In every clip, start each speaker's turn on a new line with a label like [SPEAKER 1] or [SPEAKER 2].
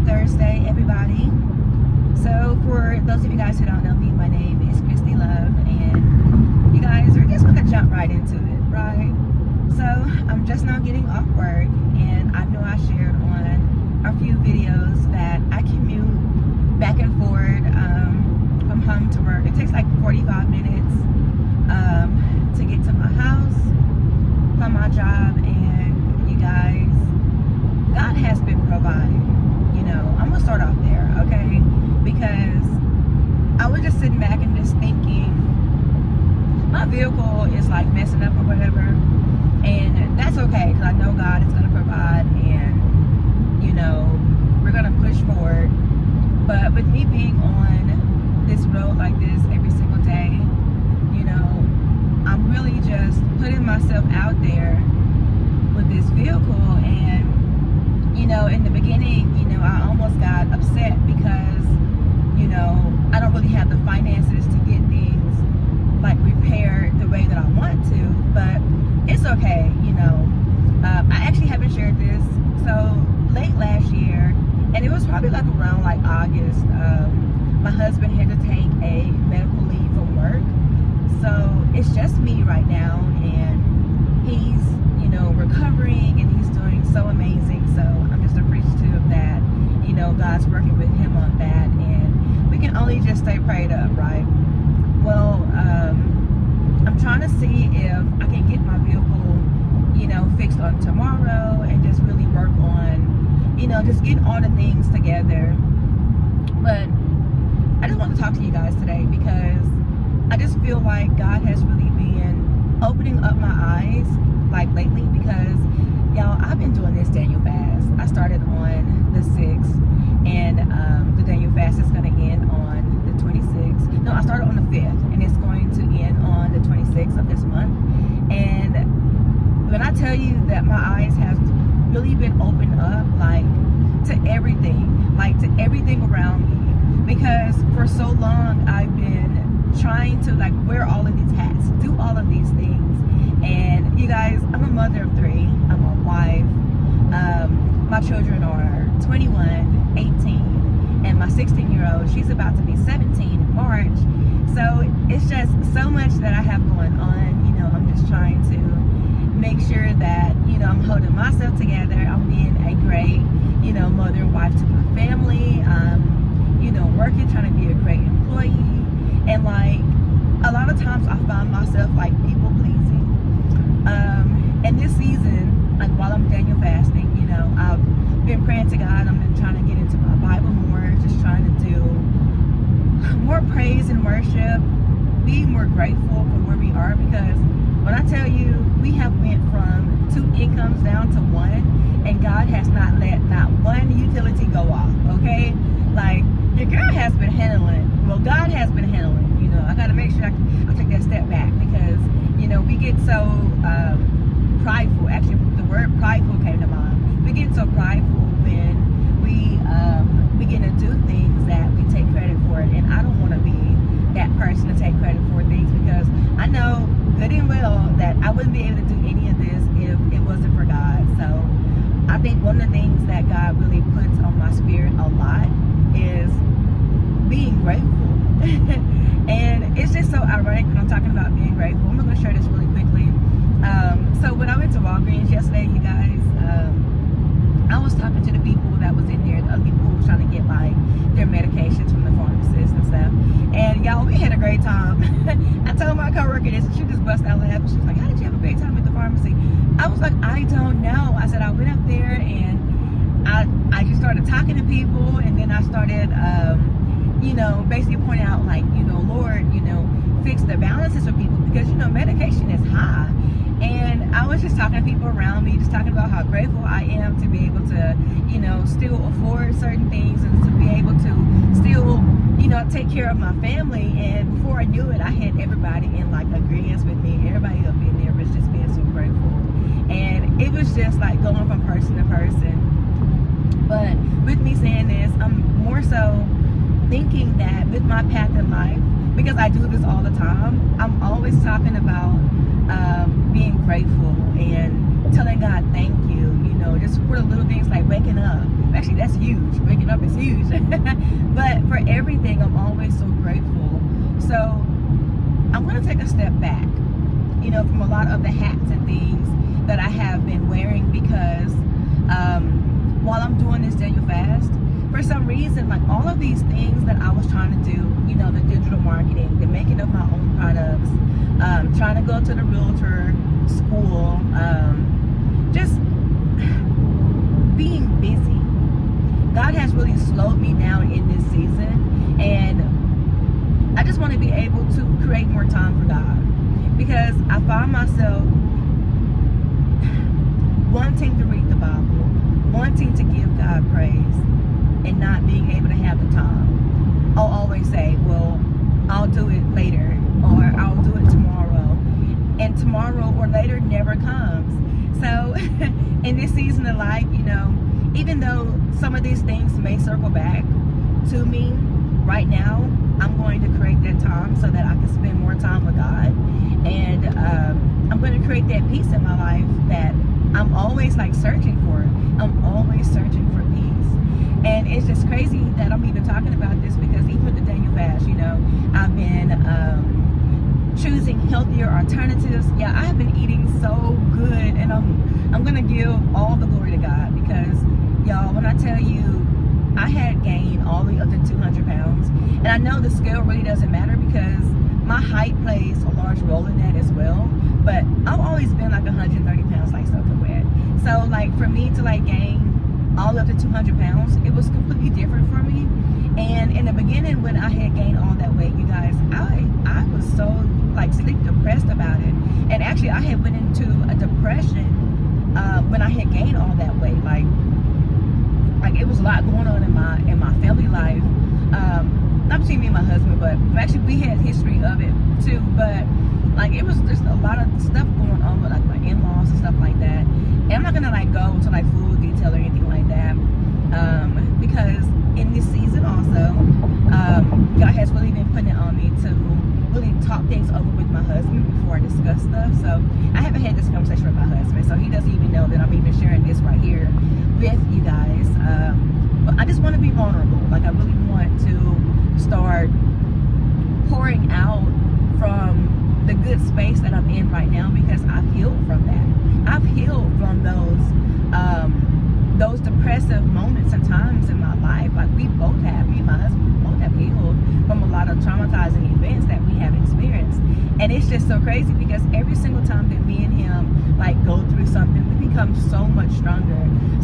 [SPEAKER 1] Thursday, everybody. So for those of you guys who don't know me, my name is Christy Love, and you guys are just gonna jump right into it, right? So I'm just now getting off work, and I know I shared on a few videos that I commute back and forth from home to work. It takes like 45 minutes to get to my house from my job, and you guys, God has been providing. I'm gonna start off there, okay? Because I was just sitting back and just thinking, my vehicle is like messing up or whatever, and that's okay, because I know God is gonna provide, and we're gonna push forward. But with me being on this road like this every single day, I'm really just putting myself out there with this vehicle. And in the beginning, I almost got upset because, I don't really have the finances to get things like repaired the way that I want to, but it's okay. I actually haven't shared this. So late last year, and it was probably like around like August, my husband had to take a medical leave from work. So it's just me right now, and he's, recovering, and he's doing so amazing. So I'm just appreciative that, God's working with him on that, and we can only just stay prayed up, right? Well, I'm trying to see if I can get my vehicle, fixed on tomorrow, and just really work on, just getting all the things together. But I just want to talk to you guys today because I just feel like God has really been opening up my eyes like lately, because y'all, I've been doing this Daniel fast. I started on the 6th, and the Daniel fast is going to end on the 26th. No, I started on the 5th, and it's going to end on the 26th of this month. And when I tell you that my eyes have really been opened up, like to everything around me, because for so long I've been trying to like wear all of these hats, do all of these things. And you guys, I'm a mother of 3. I'm a wife. My children are 21, 18, and my 16-year-old, she's about to be 17 in March. So it's just so much that I have going on. I'm just trying to make sure that, I'm holding myself together. I'm being a great, mother and wife to my family. Working, trying to be a great employee. And like, a lot of times I find myself like people pleasing. And this season, like while I'm Daniel fasting, I've been praying to God. I've been trying to get into my Bible more, just trying to do more praise and worship, be more grateful for where we are. Because when I tell you, we have went from 2 incomes down to 1, and God has not let not one utility go off, okay? Like, your girl has been handling, well, God has been handling. I got to make sure I take that step back, because, we get so prideful. Actually, the word prideful came to mind. We get so prideful when we begin to do things that we take credit for it. And I don't want to be that person to take credit for things, because I know good and well that I wouldn't be able to do any of this if it wasn't for God. So I think one of the things that God really puts on my spirit a lot is being grateful. And it's just so ironic when I'm talking about being grateful. I'm going to share this really quickly. So when I went to Walgreens yesterday, you guys, I was talking to the people that was in there, the other people who were trying to get like their medications from the pharmacist and stuff. And y'all, we had a great time. I told my coworker this, and she just busted out laughing. She was like, "How did you have a great time at the pharmacy?" I was like, "I don't know." I said, I went up there and I just started talking to people, and then I started, basically pointing out like, Lord, fix the balances for people, because, medication is high. And I was just talking to people around me, just talking about how grateful I am to be able to, still afford certain things, and to be able to still, take care of my family. And before I knew it, I had everybody in like agreement with me. Everybody up in there was just being so grateful. And it was just like going from person to person. But with me saying this, I'm more so thinking that with my path in life, because I do this all the time, I'm always talking about being grateful and telling God thank you, just for the little things like waking up. Actually, that's huge. Waking up is huge. But for everything, I'm always so grateful. So I'm going to take a step back, from a lot of the hats and things that I have been wearing, because while I'm doing this Daniel fast, for some reason, like all of these things that I was trying to do, the digital marketing, the making of my own products, trying to go to the realtor school, just being busy. God has really slowed me down in this season, and I just want to be able to create more time for God, because I find myself wanting to read the Bible, wanting to give God praise, and not being able to have the time. I'll always say, well, I'll do it later, or I'll do it tomorrow, and tomorrow or later never comes. So in this season of life, even though some of these things may circle back to me, right now I'm going to create that time so that I can spend more time with God, and I'm going to create that peace in my life that I'm always searching for. I'm always searching for peace. And it's just crazy that I'm even talking about this, because even with the Daniel fast, I've been choosing healthier alternatives. Yeah, I have been eating so good, and I'm gonna give all the glory to God, because y'all, when I tell you I had gained all the way up to 200 pounds, and I know the scale really doesn't matter because my height plays a large role in that as well, but I've always been 130 pounds like soaking wet. So for me to gain all the way up to 200 pounds, it was completely different for me. And in the beginning, when I had gained all that weight, you guys, I was so sleep depressed about it. And actually I had went into a depression when I had gained all that weight. Like it was a lot going on in my family life. Not between me and my husband, but actually we had history of it too. But it was just a lot of stuff going on with my in-laws and stuff like that. And I'm not gonna go into full detail or anything like that, because in this season also, God has really been putting it on me to really talk things over with my husband before I discuss stuff. So I haven't had this conversation with my husband, so he doesn't even know that I'm even sharing this right here with you guys. But I just want to be vulnerable. I really want to start pouring out from the good space that I'm in right now, because I've healed from that. I've healed from those depressive moments and times in my life. Me and my husband, we both have healed from a lot of traumatizing events that we have experienced. And it's just so crazy, because every single time that me and him go through something, we become so much stronger.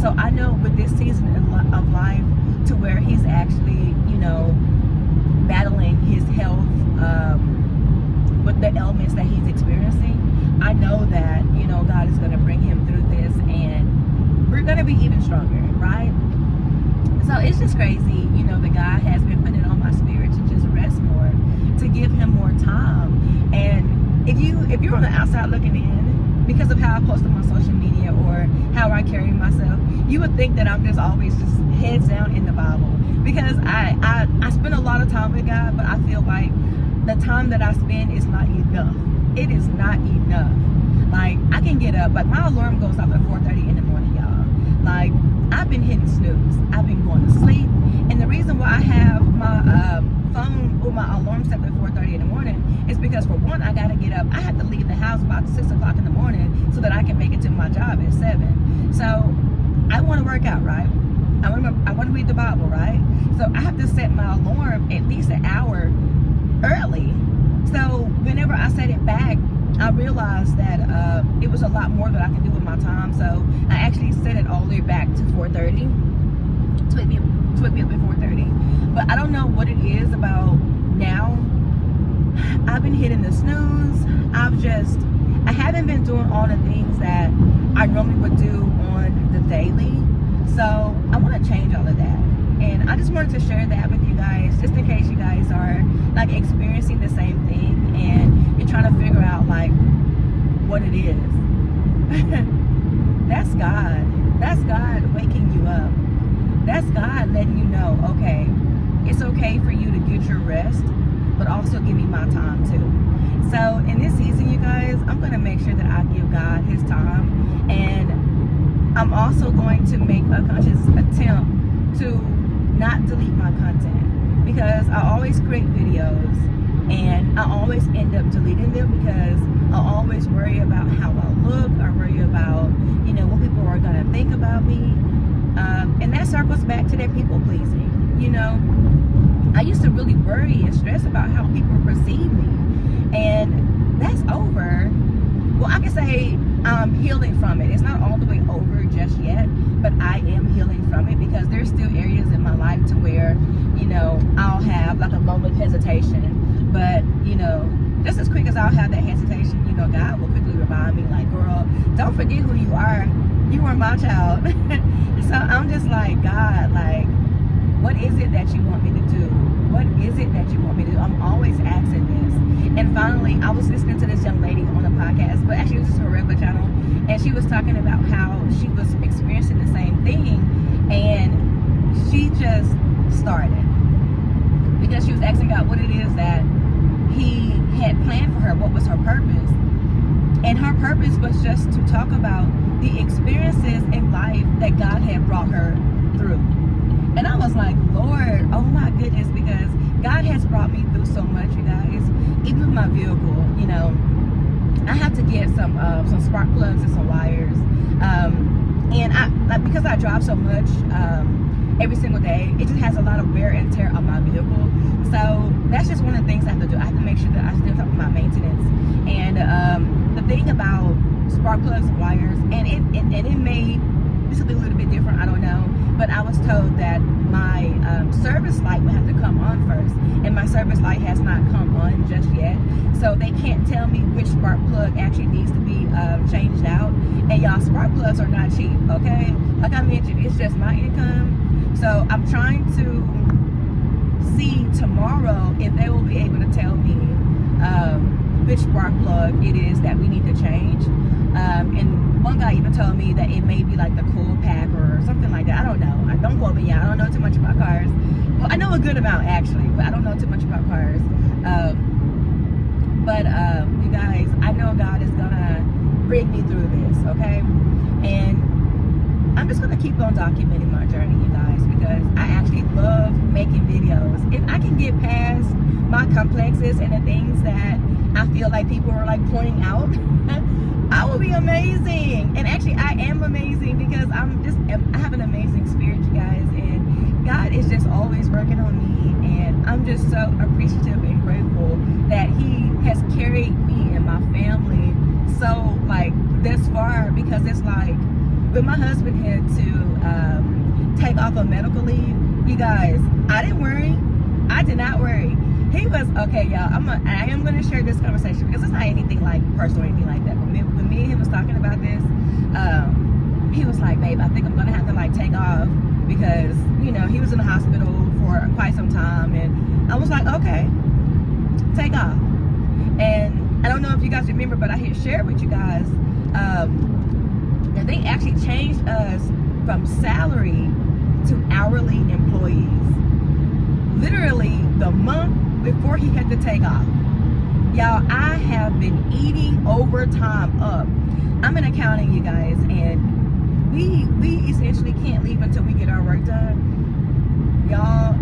[SPEAKER 1] So I know with this season of life, to where he's actually, battling his health, with the ailments that he's experiencing, I know that, God is going to bring him through this, and we're going to be even stronger, right? So it's just crazy, that God has been putting it on my spirit to just rest more, to give him more time. And if you're on the outside looking in, because of how I post on my social media or how I carry myself, you would think that I'm just always just heads down in the Bible, because I spend a lot of time with God, but I feel like the time that I spend is not enough. It is not enough. I can get up, my alarm goes off at 4:30 in the morning, y'all. I've been hitting snooze. I've been going to sleep. And the reason why I have my phone or my alarm set at 4:30 in the morning is because, for one, I got to get up. I have to leave the house about 6 o'clock in the morning so that I can make it to my job at 7. So I want to work out, right? I want to read the Bible, right? So I have to set my alarm at least an hour early. So whenever I set it back, I realized that it was a lot more that I can do with my time. So I actually set it all the way back to 4:30 to wake me up at 4:30. But I don't know what it is about now. I've been hitting the snooze. I haven't been doing all the things that I normally would do on the daily. So I want to change all of that. And I just wanted to share that with you guys, just in case you guys are experiencing the same thing and you're trying to figure out what it is. That's God. That's God waking you up. That's God letting you know, okay, it's okay for you to get your rest, but also give me my time too. So in this season, you guys, I'm going to make sure that I give God his time, and I'm also going to make a conscious attempt to not delete my content, because I always create videos and I always end up deleting them because I always worry about how I look. I worry about, you know, what people are going to think about me. And that circles back to that people pleasing. You know, I used to really worry and stress about how people perceive me. And that's over. Well, I can say I'm healing from it. It's not all the way over just yet, but I am healing from it, because there's still areas in my life to where, you know, I'll have like a moment of hesitation. But, you know, just as quick as I'll have that hesitation, you know, God will quickly remind me, like, girl, don't forget who you are. You are my child. So I'm just like, God, like, what is it that you want me to do? What is it that you want me to do? I'm always asking this. And finally, I was listening to this young lady on a podcast, but actually it was just her regular channel, and she was talking about how she was experiencing the same thing, and she just started. Because she was asking God what it is that He had planned for her, what was her purpose. And her purpose was just to talk about the experiences in life that God had brought her through. And I was like, Lord, oh my goodness, because God has brought me through so much, you guys. Even with my vehicle, you know, I have to get some spark plugs and some wires. And because I drive so much every single day, it just has a lot of wear and tear on my vehicle. So that's just one of the things I have to do. I have to make sure that I stay on top of my maintenance. And the thing about spark plugs and wires, and it may be something a little bit different, I don't know, but I was told that my service light would have to come on first, and my service light has not come on just yet, so they can't tell me which spark plug actually needs to be changed out. And y'all, spark plugs are not cheap, okay? Like I mentioned, it's just my income, so I'm trying to see tomorrow if they will be able to tell me which spark plug it is that we need to change. And one guy even told me that it may be like the cool pack or something like that. I don't know. Don't quote me. I don't know too much about cars. Well, I know a good amount actually, but I don't know too much about cars. But you guys, I know God is gonna bring me through this, okay? And I'm just gonna keep on documenting my journey, you guys, because I actually love making videos. If I can get past my complexes and the things that I feel like people are like pointing out, I will be amazing. And actually I am amazing, because I have an amazing spirit, you guys, and God is just always working on me, and I'm just so appreciative and grateful that He has carried me and my family so like this far. Because it's like when my husband had to take off a medical leave, you guys, I didn't worry. I did not worry. He was, okay, y'all, I am going to share this conversation because it's not anything like personal or anything like that. But when me and him was talking about this, he was like, babe, I think I'm going to have to like take off, because, you know, he was in the hospital for quite some time. And I was like, okay, take off. And I don't know if you guys remember, but I had shared with you guys that they actually changed us from salary to hourly employees. Literally the month before he had to take off. Y'all, I have been eating overtime up. I'm in accounting, you guys, and we essentially can't leave until we get our work done. Y'all,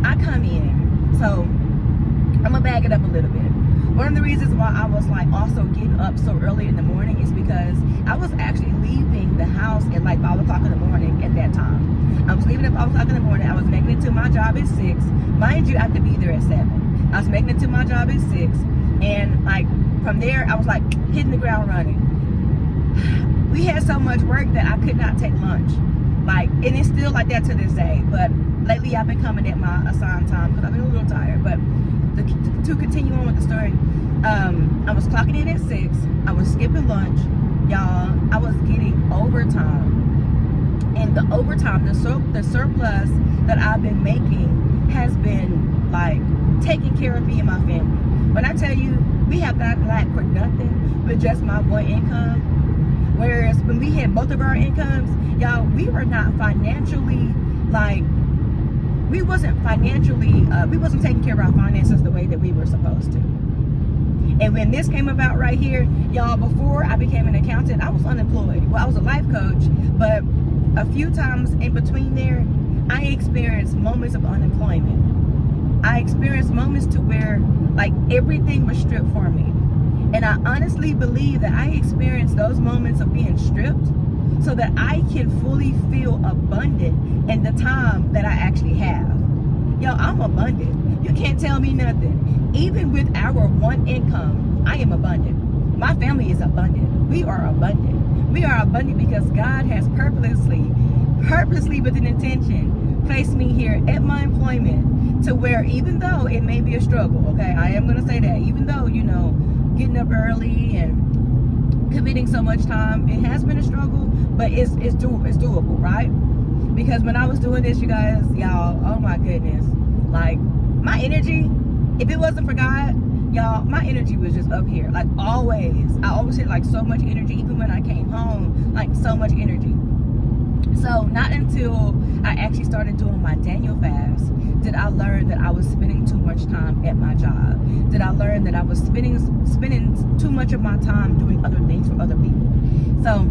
[SPEAKER 1] I come in, so I'm gonna bag it up a little bit. One of the reasons why I was like also getting up so early in the morning is because I was actually leaving the house at like 5 o'clock in the morning at that time. I was leaving at 5 o'clock in the morning. I was making it to my job at 6. Mind you, I have to be there at 7. I was making it to my job at 6. And like from there, I was like hitting the ground running. We had so much work that I could not take lunch. Like, and it's still like that to this day. But lately I've been coming at my assigned time because I've been a little tired. But to continue on with the story, I was clocking in at 6. I was skipping lunch. Y'all, I was getting overtime. And the overtime, the surplus that I've been making has been like taking care of me and my family. When I tell you, we have not lacked for nothing with just my one income. Whereas when we had both of our incomes, y'all, we were not financially like, we wasn't taking care of our finances the way that we were supposed to. And when this came about right here, y'all, before I became an accountant, I was unemployed. Well, I was a life coach, but a few times in between there, I experienced moments of unemployment. I experienced moments to where like everything was stripped from me. And I honestly believe that I experienced those moments of being stripped so that I can fully feel abundant in the time that I actually have. Yo, I'm abundant. You can't tell me nothing. Even with our one income, I am abundant. My family is abundant. We are abundant. We are abundant because God has purposely with an intention, placed me here at my employment to where even though it may be a struggle, okay, I am going to say that, even though, you know, getting up early and committing so much time, it has been a struggle, but it's doable, right? Because when I was doing this, you guys, y'all, oh my goodness, like my energy, if it wasn't for God, y'all, my energy was just up here, like always. I always had like so much energy, even when I came home, like so much energy. So not until I actually started doing my Daniel fast did I learn that I was spending too much time at my job. Did I learn that I was spending too much of my time doing other things for other people. So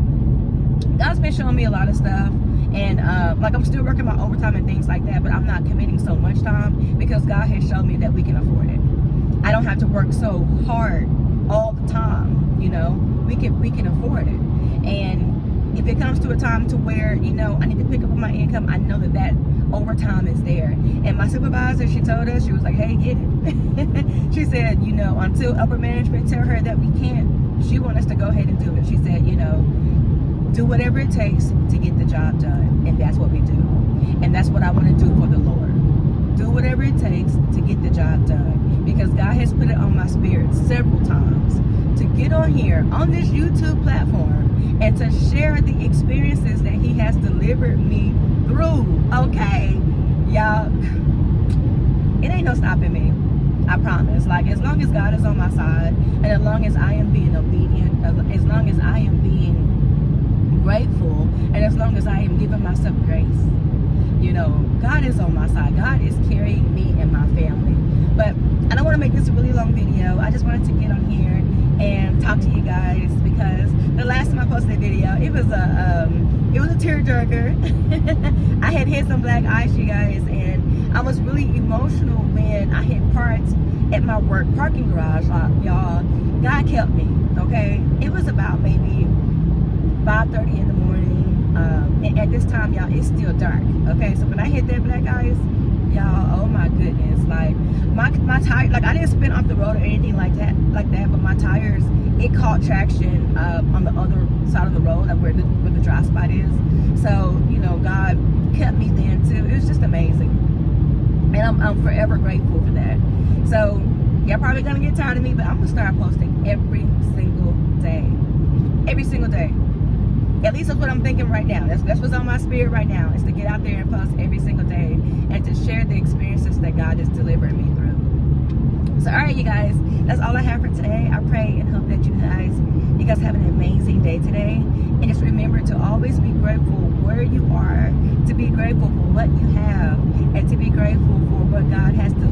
[SPEAKER 1] God's been showing me a lot of stuff. And like I'm still working my overtime and things like that, but I'm not committing so much time because God has shown me that we can afford it. I don't have to work so hard all the time, you know. We can afford it. And if it comes to a time to where, you know, I need to pick up on my income, I know that overtime is there. And my supervisor, she told us, she was like, hey, get it. She said, you know, until upper management tell her that we can't, she wants us to go ahead and do it. She said, you know, do whatever it takes to get the job done. And that's what we do. And that's what I want to do for the Lord. Do whatever it takes to get the job done. Because God has put it on my spirit several times to get on here, on this YouTube platform, and to share the experiences that He has delivered me through. Okay, y'all, it ain't no stopping me. I promise. Like, as long as God is on my side, and as long as I am being obedient, as long as I am being grateful, and as long as I am giving myself grace, you know, God is on my side. God is carrying me and my family. But I don't want to make this a really long video. I just wanted to get on here and talk to you guys because the last time I posted a video, it was a tearjerker. I had hit some black ice, you guys, and I was really emotional when I hit parts at my work parking garage. Y'all, God kept me, okay? It was about maybe 5:30 in the morning. And at this time, y'all, it's still dark, okay? So when I hit that black ice, y'all, oh my goodness, like my tire, like I didn't spin off the road or anything like that, but my tires, it caught traction on the other side of the road, like where the dry spot is. So, you know, God kept me then too. It was just amazing, and I'm forever grateful for that. So y'all probably gonna get tired of me, but I'm gonna start posting every single day. At least that's what I'm thinking right now. That's what's on my spirit right now, is to get out there and post every single day and to share the experiences that God is delivering me through. So, all right, you guys, that's all I have for today. I pray and hope that you guys have an amazing day today. And just remember to always be grateful where you are, to be grateful for what you have, and to be grateful for what God has delivered